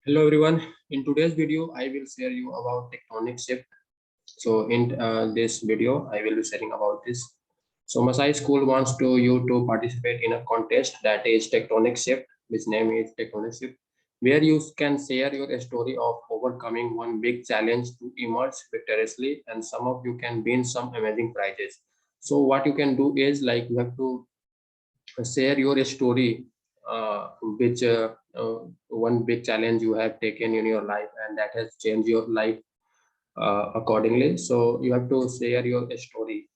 Hello everyone. In today's video, I will share you about tectonic shift. So in this video, I will be sharing about this. So Masai School wants you to participate in a contest that is tectonic shift, which name is tectonic shift, where you can share your story of overcoming one big challenge to emerge victoriously, and some of you can win some amazing prizes. So what you can do is like you have to share your story, which one big challenge you have taken in your life and that has changed your life accordingly. So you have to share your story,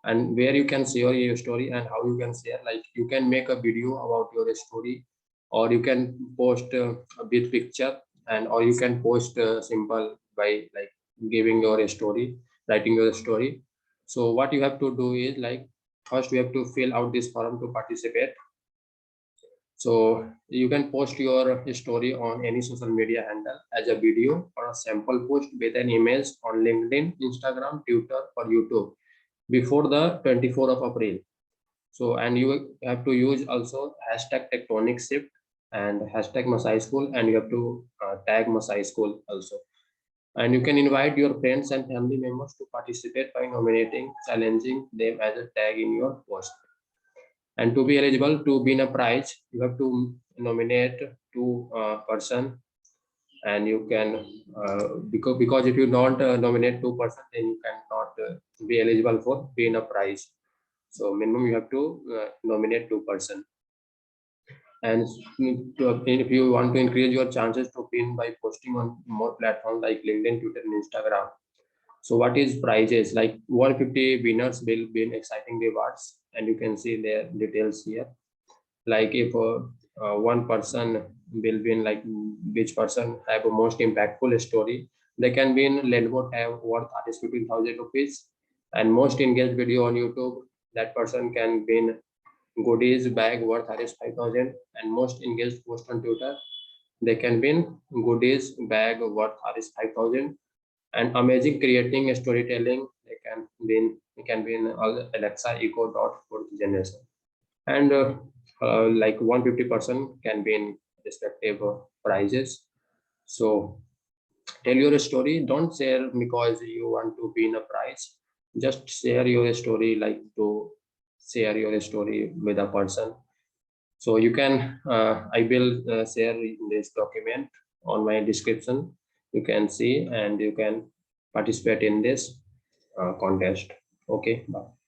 and where you can share your story and how you can share, like you can make a video about your story, or you can post a bit picture, and or you can post simple by like giving your story, writing your story. So what you have to do is like first you have to fill out this form to participate. So you can post your story on any social media handle as a video or a sample post with an image on LinkedIn, Instagram, Twitter, or YouTube before the 24th of April. So, and you have to use also hashtag tectonic shift and hashtag Masai School, and you have to tag Masai School also. And you can invite your friends and family members to participate by nominating, challenging them as a tag in your post. And to be eligible to win a prize, you have to nominate two person, and you can because if you don't nominate two person, then you cannot be eligible for win a prize. So minimum you have to nominate two person. And if you want to increase your chances to win by posting on more platforms like LinkedIn, Twitter, and Instagram. So what is prizes? Like 150 winners will win exciting rewards, and you can see their details here. Like if one person will win, like which person have a most impactful story, they can win Lenovo tab worth at least 15,000 rupees, and most engaged video on YouTube, that person can win goodies bag worth at least 5,000, and most engaged post on Twitter, they can win goodies bag worth at least 5,000, and amazing creating storytelling, they can win all Alexa Echo dot fourth generation. And like 150% can be in respective prizes. So tell your story, don't share because you want to win a prize, just share your story, like to share your story with a person. So you can I will share this document on my description, you can see, and you can participate in this contest. Okay, bye.